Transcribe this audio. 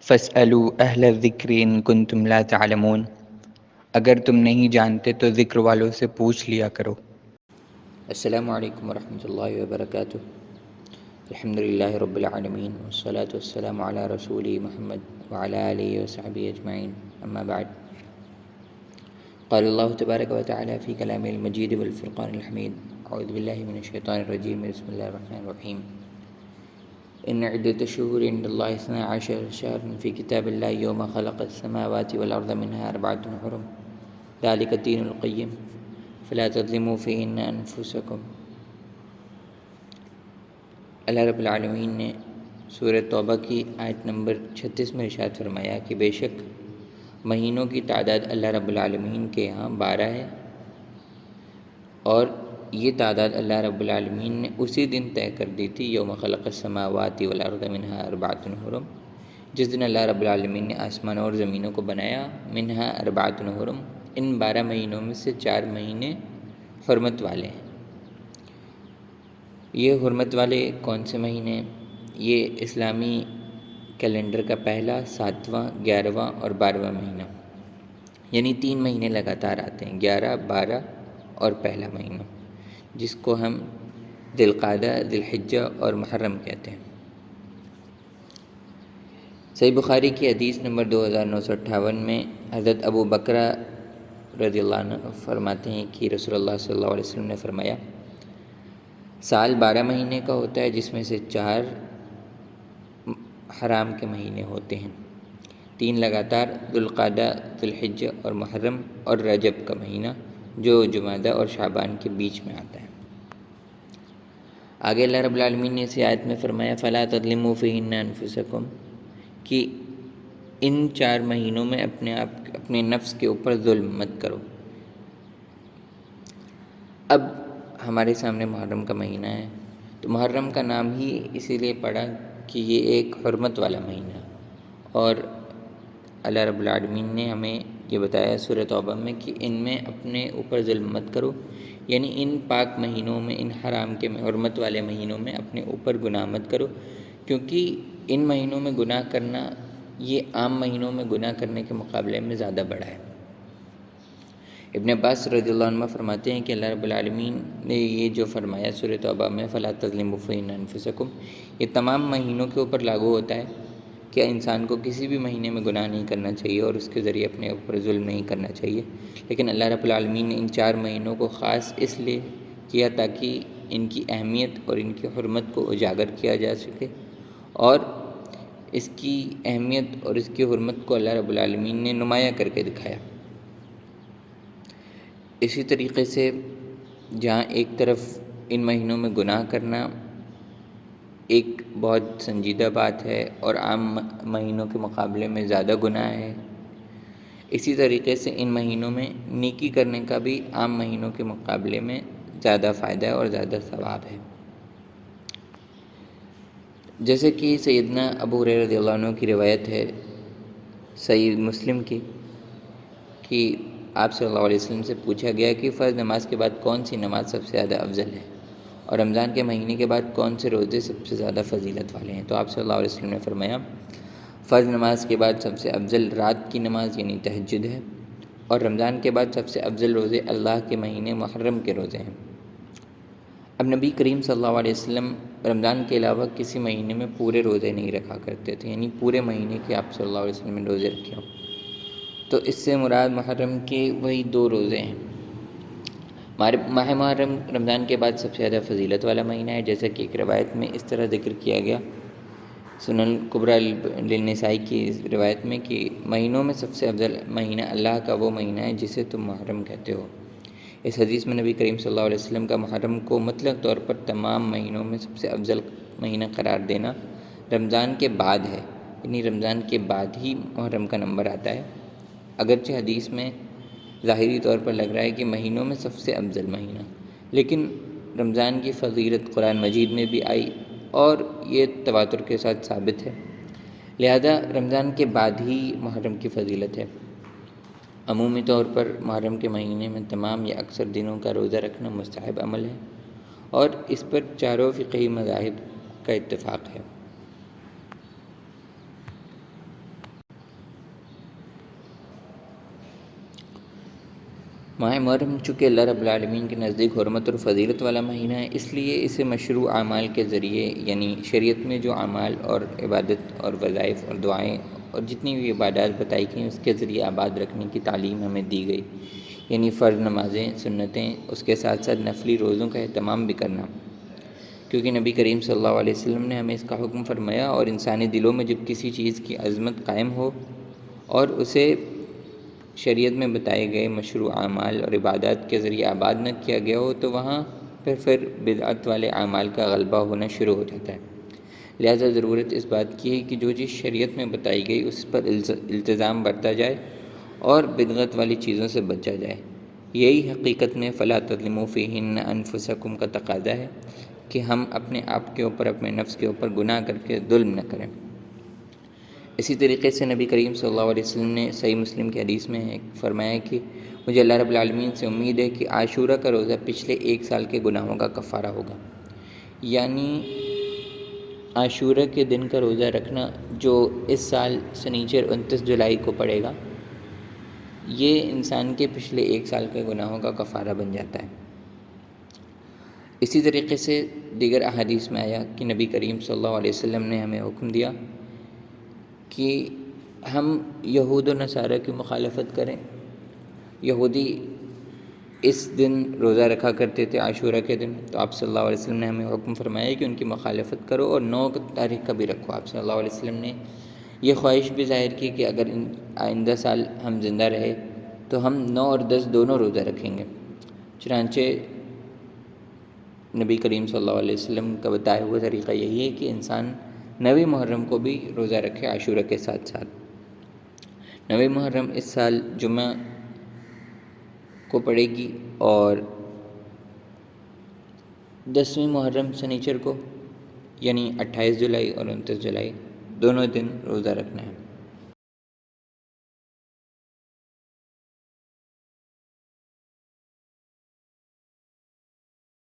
فَاسْأَلُوا أَهْلَ الذِّكْرِ إِن كُنتُمْ لَا تَعْلَمُونَ، اگر تم نہیں جانتے تو ذکر والوں سے پوچھ لیا کرو۔ السلام علیکم ورحمۃ اللہ وبرکاتہ۔ الحمد للہ رب العالمین والصلاة والسلام علی رسول محمد وعلی آلہ وصحبہ اجمعین، اما بعد۔ قال اللہ تبارک و تعالی فی کلامہ المجید والفرقان الحمید، اعوذ باللہ من الشیطان الرجیم، بسم اللہ الرحمن الرحیم۔ ان عدۃ الشہور عند اللہ 12 شہرا فی کتاب اللہ یوم خلق السماوات والارض منها 4 حرم ذلک الدین القیم فلا تظلموا فیہن انفسکم۔ اللہ رب العالمین نے سورہ توبہ کی آیت نمبر 36 میں ارشاد فرمایا کہ بے شک مہینوں کی تعداد اللہ رب العالمین کے یہاں 12 ہے، اور یہ تعداد اللہ رب العالمین نے اسی دن طے کر دی تھی یوم خلق السماوات والارض منها 4 حرم، جس دن اللہ رب العالمین نے آسمانوں اور زمینوں کو بنایا۔ منها 4 حرم، ان 12 مہینوں میں سے 4 مہینے حرمت والے ہیں۔ یہ حرمت والے کون سے مہینے؟ یہ اسلامی کیلنڈر کا پہلا، 7واں، 11واں اور 12واں مہینہ، یعنی 3 مہینے لگاتار آتے ہیں، 11، 12 اور پہلا مہینہ، جس کو ہم ذی القعدہ، ذی الحجہ اور محرم کہتے ہیں۔ صحیح بخاری کی حدیث نمبر 2958 میں حضرت ابو بکرہ رضی اللہ عنہ فرماتے ہیں کہ رسول اللہ صلی اللہ علیہ وسلم نے فرمایا، سال 12 مہینے کا ہوتا ہے، جس میں سے 4 حرام کے مہینے ہوتے ہیں، 3 لگاتار، ذی القعدہ، ذی الحجہ اور محرم، اور رجب کا مہینہ جو جمادہ اور شعبان کے بیچ میں آتا ہے۔ آگے اللہ رب العالمین نے اسی آیت میں فرمایا فَلَا تَظْلِمُوا فِيهِنَّ أَنفُسَكُمْ، کہ ان 4 مہینوں میں اپنے نفس کے اوپر ظلم مت کرو۔ اب ہمارے سامنے محرم کا مہینہ ہے، تو محرم کا نام ہی اسی لیے پڑا کہ یہ ایک حرمت والا مہینہ ہے، اور اللہ رب العالمین نے ہمیں یہ بتایا سورہ توبہ میں کہ ان میں اپنے اوپر ظلم مت کرو، یعنی ان پاک مہینوں میں، ان حرام کے حرمت والے مہینوں میں اپنے اوپر گناہ مت کرو، کیونکہ ان مہینوں میں گناہ کرنا یہ عام مہینوں میں گناہ کرنے کے مقابلے میں زیادہ بڑا ہے۔ ابن عباس رضی اللہ عنہ فرماتے ہیں کہ اللہ رب العالمین نے یہ جو فرمایا سورہ توبہ میں فَلَا تَظْلِمُوا فِيهِنَّ أَنفُسَكُمْ، یہ تمام مہینوں کے اوپر لاگو ہوتا ہے کہ انسان کو کسی بھی مہینے میں گناہ نہیں کرنا چاہیے اور اس کے ذریعے اپنے اوپر ظلم نہیں کرنا چاہیے، لیکن اللہ رب العالمین نے ان 4 مہینوں کو خاص اس لیے کیا تاکہ ان کی اہمیت اور ان کی حرمت کو اجاگر کیا جا سکے، اور اس کی اہمیت اور اس کی حرمت کو اللہ رب العالمین نے نمایاں کر کے دکھایا۔ اسی طریقے سے جہاں ایک طرف ان مہینوں میں گناہ کرنا ایک بہت سنجیدہ بات ہے اور عام مہینوں کے مقابلے میں زیادہ گناہ ہے، اسی طریقے سے ان مہینوں میں نیکی کرنے کا بھی عام مہینوں کے مقابلے میں زیادہ فائدہ ہے اور زیادہ ثواب ہے۔ جیسے کہ سیدنا ابو ہریرہ رضی اللہ عنہ کی روایت ہے صحیح مسلم کی کہ آپ صلی اللہ علیہ وسلم سے پوچھا گیا کہ فرض نماز کے بعد کون سی نماز سب سے زیادہ افضل ہے، اور رمضان کے مہینے کے بعد کون سے روزے سب سے زیادہ فضیلت والے ہیں؟ تو آپ صلی اللہ علیہ وسلم نے فرمایا فرض نماز کے بعد سب سے افضل رات کی نماز یعنی تہجد ہے، اور رمضان کے بعد سب سے افضل روزے اللہ کے مہینے محرم کے روزے ہیں۔ اب نبی کریم صلی اللہ علیہ وسلم رمضان کے علاوہ کسی مہینے میں پورے روزے نہیں رکھا کرتے تھے، یعنی پورے مہینے کے آپ صلی اللہ علیہ وسلم نے روزے رکھے ہوں، تو اس سے مراد محرم کے وہی 2 روزے ہیں۔ ماہ محرم رمضان کے بعد سب سے زیادہ فضیلت والا مہینہ ہے، جیسا کہ ایک روایت میں اس طرح ذکر کیا گیا سنن کبریٰ للنسائی کی روایت میں کہ مہینوں میں سب سے افضل مہینہ اللہ کا وہ مہینہ ہے جسے تم محرم کہتے ہو۔ اس حدیث میں نبی کریم صلی اللہ علیہ وسلم کا محرم کو مطلق طور پر تمام مہینوں میں سب سے افضل مہینہ قرار دینا رمضان کے بعد ہے، یعنی رمضان کے بعد ہی محرم کا نمبر آتا ہے، اگرچہ حدیث میں ظاہری طور پر لگ رہا ہے کہ مہینوں میں سب سے افضل مہینہ، لیکن رمضان کی فضیلت قرآن مجید میں بھی آئی اور یہ تواتر کے ساتھ ثابت ہے، لہذا رمضان کے بعد ہی محرم کی فضیلت ہے۔ عمومی طور پر محرم کے مہینے میں تمام یا اکثر دنوں کا روزہ رکھنا مستحب عمل ہے، اور اس پر چاروں فقہی مذاہب کا اتفاق ہے۔ ماہ محرم چونکہ اللہ رب العالمین کے نزدیک حرمت اور فضیلت والا مہینہ ہے، اس لیے اسے مشروع اعمال کے ذریعے، یعنی شریعت میں جو اعمال اور عبادت اور وظائف اور دعائیں اور جتنی بھی عبادات بتائی گئیں اس کے ذریعے آباد رکھنے کی تعلیم ہمیں دی گئی، یعنی فرض نمازیں، سنتیں، اس کے ساتھ ساتھ نفلی روزوں کا اہتمام بھی کرنا، کیونکہ نبی کریم صلی اللہ علیہ وسلم نے ہمیں اس کا حکم فرمایا، اور انسانی دلوں میں جب کسی چیز کی عظمت قائم ہو اور اسے شریعت میں بتائے گئے مشروع اعمال اور عبادات کے ذریعے آباد نہ کیا گیا ہو تو وہاں پھر بدعت والے اعمال کا غلبہ ہونا شروع ہو جاتا ہے۔ لہٰذا ضرورت اس بات کی ہے کہ جو چیز شریعت میں بتائی گئی اس پر التزام برتا جائے اور بدعت والی چیزوں سے بچا جائے۔ یہی حقیقت میں فلا تظلموا فیہن انفسکم کا تقاضا ہے کہ ہم اپنے آپ کے اوپر، اپنے نفس کے اوپر گناہ کر کے ظلم نہ کریں۔ اسی طریقے سے نبی کریم صلی اللہ علیہ وسلم نے صحیح مسلم کی حدیث میں فرمایا کہ مجھے اللہ رب العالمین سے امید ہے کہ عاشورہ کا روزہ پچھلے 1 سال کے گناہوں کا کفارہ ہوگا، یعنی عاشورہ کے دن کا روزہ رکھنا جو اس سال سنیچر 29 جولائی کو پڑے گا، یہ انسان کے پچھلے 1 سال کے گناہوں کا کفارہ بن جاتا ہے۔ اسی طریقے سے دیگر احادیث میں آیا کہ نبی کریم صلی اللہ علیہ وسلم نے ہمیں حکم دیا کہ ہم یہود و نصارہ کی مخالفت کریں۔ یہودی اس دن روزہ رکھا کرتے تھے عاشورہ کے دن، تو آپ صلی اللہ علیہ وسلم نے ہمیں حکم فرمایا کہ ان کی مخالفت کرو اور 9 تاریخ کا بھی رکھو۔ آپ صلی اللہ علیہ وسلم نے یہ خواہش بھی ظاہر کی کہ اگر آئندہ سال ہم زندہ رہے تو ہم 9 اور 10 دونوں روزہ رکھیں گے۔ چنانچہ نبی کریم صلی اللہ علیہ وسلم کا بتایا ہوا طریقہ یہی ہے کہ انسان 9 محرم کو بھی روزہ رکھے عاشورہ کے ساتھ ساتھ۔ 9 محرم اس سال جمعہ کو پڑے گی اور 10ویں محرم سنیچر کو، یعنی 28 جولائی اور 29 جولائی دونوں دن روزہ رکھنا ہے۔